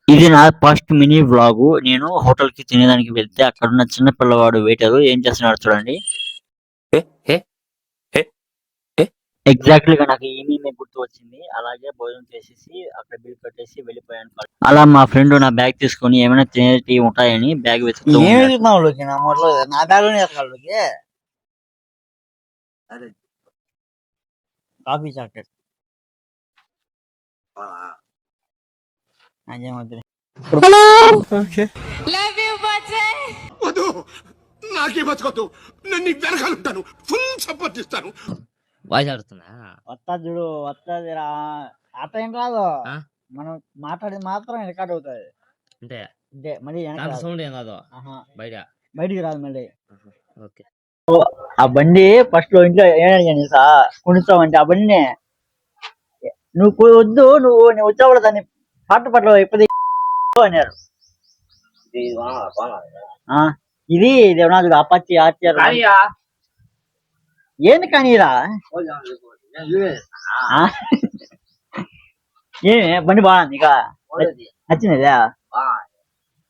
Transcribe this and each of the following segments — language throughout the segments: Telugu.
ఇది నా ఫస్ట్ మినీ వ్లాగు. నేను హోటల్‌కి తినేదానికి వెళ్తే అక్కడున్న చిన్న పిల్లవాడు వెయిటరు ఏం చేస్తున్నాడో చూడండి. ఏ ఏ ఏ ఏ ఎగ్జాక్ట్‌లీగా నాకు ఈ మీమే గుర్తు వచ్చింది. అలాగే భోజనం చేసేసి అక్కడ బిల్ కట్టేసి వెళ్ళిపోయాను. అలా మా ఫ్రెండ్ నా బ్యాగ్ తీసుకొని ఏమైనా తినేటివి ఉంటాయని బ్యాగ్ వెతుకుతూ ఏమి ఉన్నాడు. ఎదుగుతున్నావు లోకి నా మొదలు నా బ్యాగ్లోనే ఎతకాలి అరే కాఫీ చాక్లెట్ నాకేం వద్దులే. లవ్ యూ బచ్చే. వద్దు నాకే బతకొద్దు. నేను నీ వెనకాలంటాను. ఫుల్ సపోర్ట్ ఇస్తాను. వాయిస్ ఆడుతున్నా వస్తా చూడు వస్తుంది రా అట్ట ఏం రాదు ఆ? మనం మాట్లాడేది మాత్రం రికార్డ్ అవుతుంది అంటే అంటే మళ్ళీ వెనక్కి దాంట్లో రాదు. సౌండ్ ఏం కాదు ఆహా, బయట. బయటికి రాదు మళ్ళీ. ఓకే. ఆ బండి ఫస్ట్ లో ఇంట్లో ఏమడిగాను సా కొనుస్తామంటే ఆ బండిని నువ్వు వద్దు నువ్వు వచ్చావు దాన్ని పాటలు ఇప్పటి అన్నారు. ఆ, ఇది దేవనాథుడు అపచ్చి ఆచారం ఏంది కానీరా ఆ? ఏమి బండి బాగుంది ఇక నచ్చినదా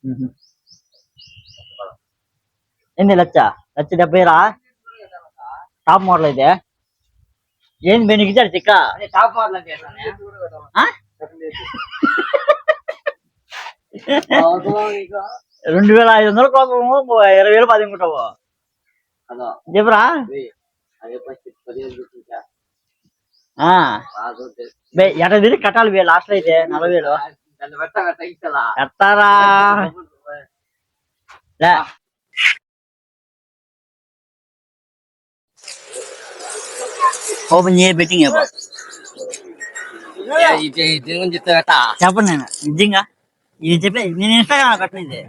మ్మ్. ఏంది లచ్చ 1,70,000 రా టాప్ మోడల్ అయితే ఏంది బెనికి ఇచ్చాడు చిక్క ఆ? 2,500 కోసము 20,000 పదింకుంటావు చెప్పరా ఆ. ఎట తిరిగి కట్టాలి లాస్ట్ అయితే 40,000 కట్టారా లే. ఓపెన్ చేయ బెట్టింగ్ చెప్పండి నేను నిజంగా ఇది చెప్పే నేను ఇన్స్టాగ్రామ్ కట్టినది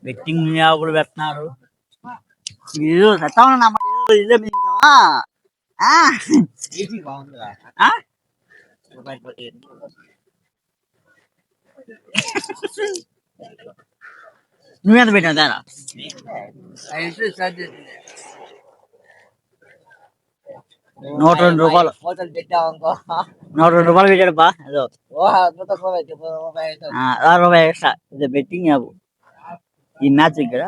బెట్టింగ్ కూడా పెడుతున్నారు ఇది సత్తామన్నా ఇదే మింగుతావా? ఆ? ఆ? నువ్వెంత పెట్టావు తేరా 102 రూపాయలు 102 రూపాయలు పెట్టాడు బా అదో రూపాయి ఎక్స్ట్రా ఇది బెట్టింగ్ యాప్ ఈ మ్యాచ్ ఇక్కడ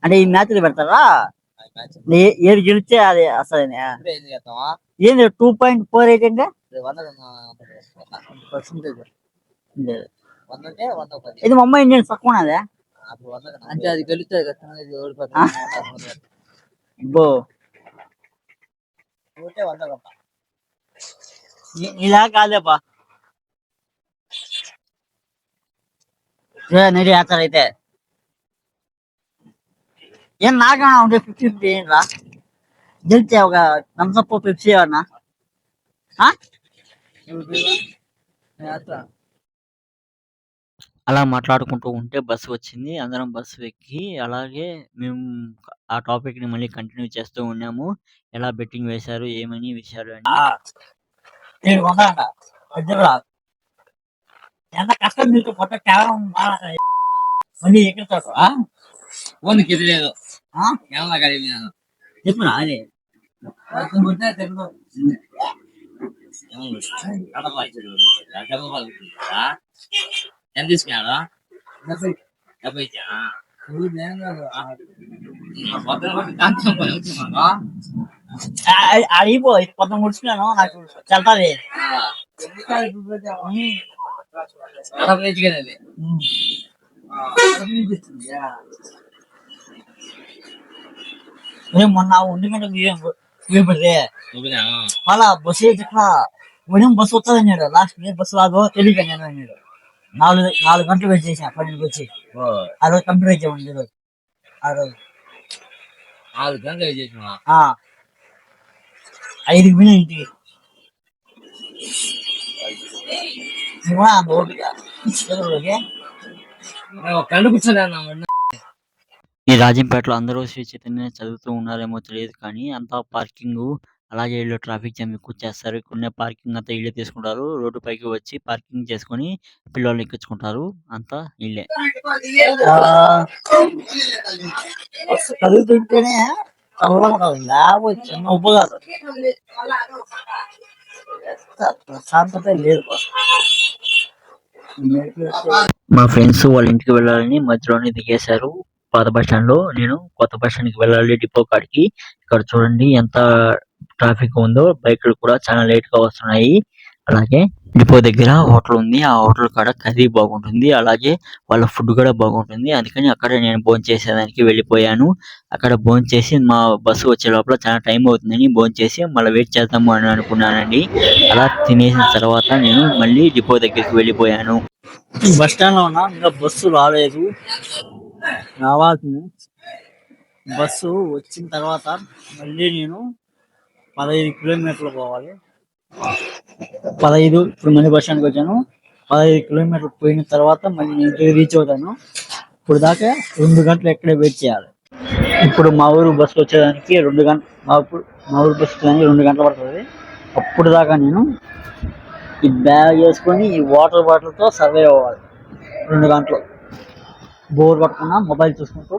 అంటే ఈ మ్యాచ్ పెడతారా ఏది గెలిస్తే అది అసలు ఏంది 2.48 అంటే ఇది ముంబై ఇండియన్స్ తక్కువ ఉన్నదే అంటే అది గెలుస్తుంది బో ఇలా కాదేపా నెడి వేస్తారు అయితే ఏం నాకన్నా ఉంటే 50-50 ఏం రా గెలిచే ఒక థమ్స్అప్ పెప్సీ అన్నా అలా మాట్లాడుకుంటూ ఉంటే బస్సు వచ్చింది. అందరం బస్సు ఎక్కి అలాగే మేము ఆ టాపిక్‌ని మళ్ళీ కంటిన్యూ చేస్తూ ఉన్నాము. ఎలా బెట్టింగ్ వేశారు, ఏమని విషయాలు అని. 700 ఎంత కష్టం మీకు కొత్త కేవలం మళ్ళీ ఎక్కుతాడు ఫోన్కి ఎదులేదు ఎలా కలిగినాను చెప్పురా అదే ఎంత తీసుకున్నాడు 70 అడిగిపో కొంత ముడుచుకున్నాను నాకు చెల్తాది మొన్న 1 గంటకు పడితే మళ్ళా బస్సు ఎట్లా ఉదయం బస్సు వస్తుంది అన్నాడు లాస్ట్ బస్సు రాదు తెలియక నేను అన్నాడు 4 గంటలు వెయిట్ చేసా 12కి వచ్చి ఆ రోజు కంప్లీట్ అయితే ఉంది రోజు ఆ రోజు 4 గంటలు వెయిట్ చేసినా 5కి పోయినా ఇంటికి కళ్ళు కూర్చోలే ఈ రాజంపేటలో అందరూ శ్రీ చైతన్య చదువుతూ ఉన్నారేమో తెలియదు కానీ అంతా పార్కింగ్ అలాగే వీళ్ళు ట్రాఫిక్ జామ్ ఎక్కువ చేస్తారు. ఇక్కడున్న పార్కింగ్ అంతా వీళ్ళే తీసుకుంటారు. రోడ్డు పైకి వచ్చి పార్కింగ్ చేసుకొని పిల్లల్ని ఎక్కించుకుంటారు. అంతా వీళ్ళే. చదువుతుంటేనే చల్లగా కాదు లేకపోతే చిన్న ఉప్పు కాదు ప్రశాంతత లేదు మా ఫ్రెండ్స్ వాళ్ళ ఇంటికి వెళ్ళాలని మధ్యలోనే దిగేశారు పాత బస్ స్టాండ్ లో. నేను కొత్త బస్ స్టాండ్ కి వెళ్ళాలి డిపో కాడికి. ఇక్కడ చూడండి ఎంత ట్రాఫిక్ ఉందో, బైకులు కూడా చాలా లేట్ గా వస్తున్నాయి. అలాగే డిపో దగ్గర హోటల్ ఉంది, ఆ హోటల్ కాడ కర్రీ బాగుంటుంది, అలాగే వాళ్ళ ఫుడ్ కూడా బాగుంటుంది. అందుకని అక్కడ నేను భోజనం చేసేదానికి వెళ్ళిపోయాను. అక్కడ భోజనం చేసి మా బస్సు వచ్చే లోపల చాలా టైం అవుతుందని భోజనం చేసి మళ్ళీ వెయిట్ చేద్దాము అని అనుకున్నానండి. అలా తినేసిన తర్వాత నేను మళ్ళీ డిపో దగ్గరికి వెళ్ళిపోయాను. బస్ స్టాండ్ లో ఉన్నా, ఇంకా బస్సు రాలేదు, రావాల్సింది. బస్సు వచ్చిన తర్వాత మళ్ళీ నేను 15 కిలోమీటర్లు పోవాలి. 15 ఇప్పుడు మళ్ళీ బస్ స్టాండ్కి వచ్చాను. 15 కిలోమీటర్లు పోయిన తర్వాత మళ్ళీ నేను ఇంటికి రీచ్ అవుతాను. ఇప్పుడు దాకా 2 గంటలు ఎక్కడే వెయిట్ చేయాలి. ఇప్పుడు మా ఊరు బస్సు వచ్చేదానికి 2 గంటలు, మా ఊరు బస్సు వచ్చేదానికి 2 గంటలు పడుతుంది. అప్పుడు దాకా నేను ఈ బ్యాగ్ వేసుకొని ఈ వాటర్ బాటిల్తో సర్వే అవ్వాలి 2 గంటలు. బోర్ పట్టుకున్నా మొబైల్ చూసుకుంటూ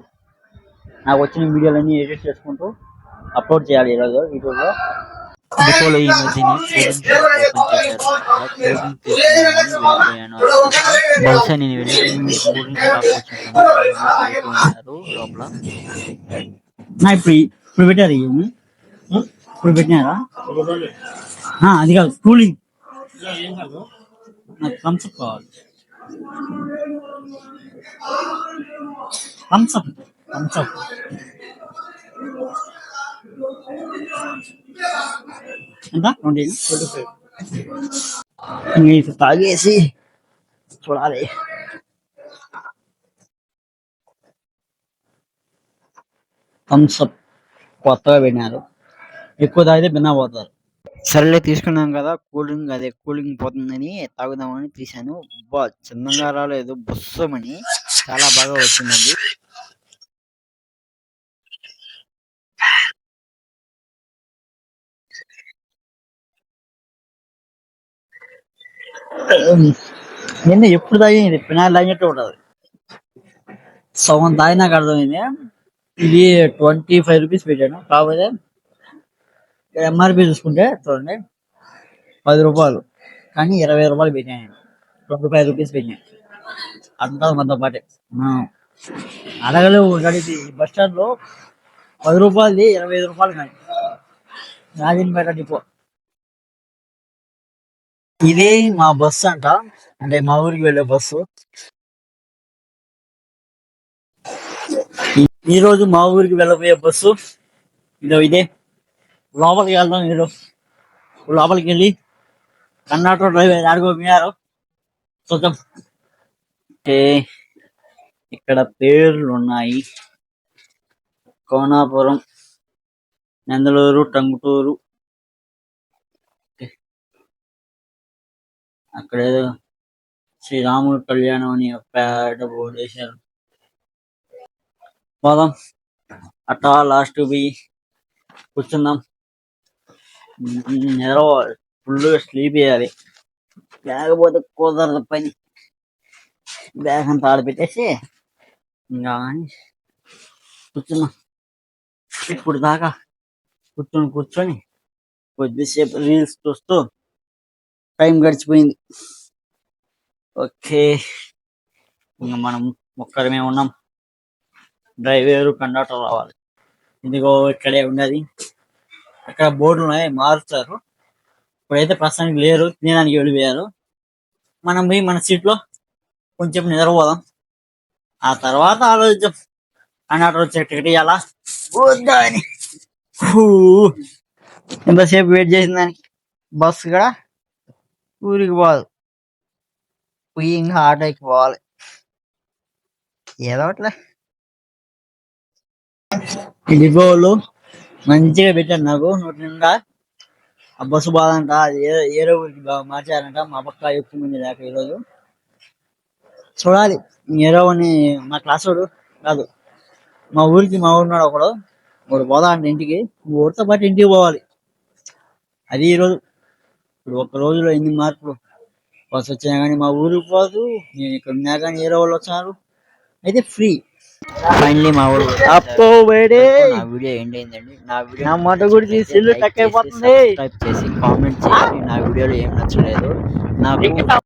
నాకు వచ్చిన వీడియోలన్నీ ఎడిట్ చేసుకుంటూ అప్లోడ్ చేయాలి ఈరోజు యూట్యూబ్లో. డిపోలో ఈ మధ్యనే కూలింగ్ షాప్ ఓపెన్ చేశారు. అలా కూలింగ్ తీసుకున్నాను, వెళ్ళిపోయాను. బహుశా నేను వెళ్ళి కూలింగ్ షాప్ వచ్చిన లోపల. నా ఇప్పుడు పెట్టారు ఇవన్నీ, ఇప్పుడు పెట్టినారా? అది కాదు కూలింగ్, నాకు థమ్స్అప్ కావాలి. థమ్స్అప్ థమ్స్అప్ ఎంత 25 తాగేసి చూడాలి. థమ్స్అప్ కొత్తగా పెట్టినారు, ఎక్కువ తాగితే భిన్న పోతారు. సరేలే తీసుకున్నాం కదా కూలింగ్, అదే కూలింగ్ పోతుందని తాగుదామని తీసాను. చిన్నగా రాలేదు, బుస్సమని చాలా బాగా వచ్చిందండి. నిన్న ఎప్పుడు తాగింది పినాయిల్ తాగినట్టు ఉంటుంది. సగం తాగినాక అర్థమైంది. ఇది 25 రూపీస్ పెట్టాను, కాకపోతే ఎంఆర్పి చూసుకుంటే చూడండి 10 రూపాయలు, కానీ 20 రూపాయలు పెట్టాను. 25 రూపీస్ పెట్టాను, అంతా మనతో పాటే. అడగలేవు గడిపి బస్ స్టాండ్ లో 10 రూపాయలది 25 రూపాయలు. కానీ రాజంపేట డిపో ఇది మా బస్సు అంట, అంటే మా ఊరికి వెళ్ళే బస్సు. ఈ రోజు మా ఊరికి వెళ్ళబోయే బస్సు ఇదే. లోపలికి వెళ్దాం. మీరు లోపలికి వెళ్ళి కండక్టర్ డ్రైవర్ ఆడుకోపోయారు చూద్దాం. ఇక్కడ పేర్లు ఉన్నాయి: కోనాపురం, నందలూరు, టంగుటూరు. అక్కడ ఏదో శ్రీరాముడు కళ్యాణం అని పేట బోర్డు వేశారు. పోదాం అట్టా లాస్ట్ పోయి కూర్చుందాం. నిద్రపోవాలి, ఫుల్ స్లీప్ చేయాలి, లేకపోతే కుదరదు పని. బ్యాగ్ అంతా ఆడపెట్టేసి ఇంకా కూర్చున్నాం. ఇప్పుడు దాకా కూర్చొని కొద్దిసేపు రీల్స్ చూస్తూ టైం గడిచిపోయింది. ఓకే, ఇంకా మనం ఒక్కరమే ఉన్నాం. డ్రైవరు కండక్టర్ రావాలి. ఇదిగో ఇక్కడే ఉన్నది. అక్కడ బోర్డులు ఉన్నాయి, మారుస్తారు. ఇప్పుడైతే ప్రస్తుతానికి లేరు, తినడానికి వెళ్ళిపోయారు. మనం పోయి మన సీట్లో కొంచెం నిద్రపోదాం, ఆ తర్వాత ఆలోచించాం కండక్టర్ వచ్చే టికెట్ ఇవ్వాలా వద్దా అని. ఎంతసేపు వెయిట్ చేసిన దానికి బస్సు కూడా ఊరికి పోదు, పోయి ఇంకా ఆటోకి పోవాలి. ఏదో ఒకట్లే. డిపోలు మంచిగా పెట్టారు నాకు నోటి నిండా. ఆ బస్సు బాధంట, అది ఏదో ఊరికి మార్చారంట. మా పక్క ఎక్కువ మంది లేక ఈరోజు చూడాలి. ఏరోని మా క్లాస్ వాడు కాదు, మా ఊరున్నాడు ఒకడు పోదా అంటే ఇంటికి, ఊరితో పాటు ఇంటికి పోవాలి. అది ఈరోజు. ఇప్పుడు ఒక్క రోజులో ఎన్ని మార్పులు. బస్సు వచ్చినా కానీ మా ఊరికి పోదు, నేను ఇక్కడ ఉన్నా కానీ ఏరో వాళ్ళు వచ్చారు. అయితే ఫ్రీ ఫైనలీ మా ఊరు అప్పో వేడే నా వీడియో ఎండ్ అయిందండి. నా వీడియో నా మాట గురించి సెల్లు టక్ అయిపోతుంది. సబ్స్క్రైబ్ చేసి కామెంట్ చేయండి. నా వీడియోలో ఏం నచ్చలేదు నాకు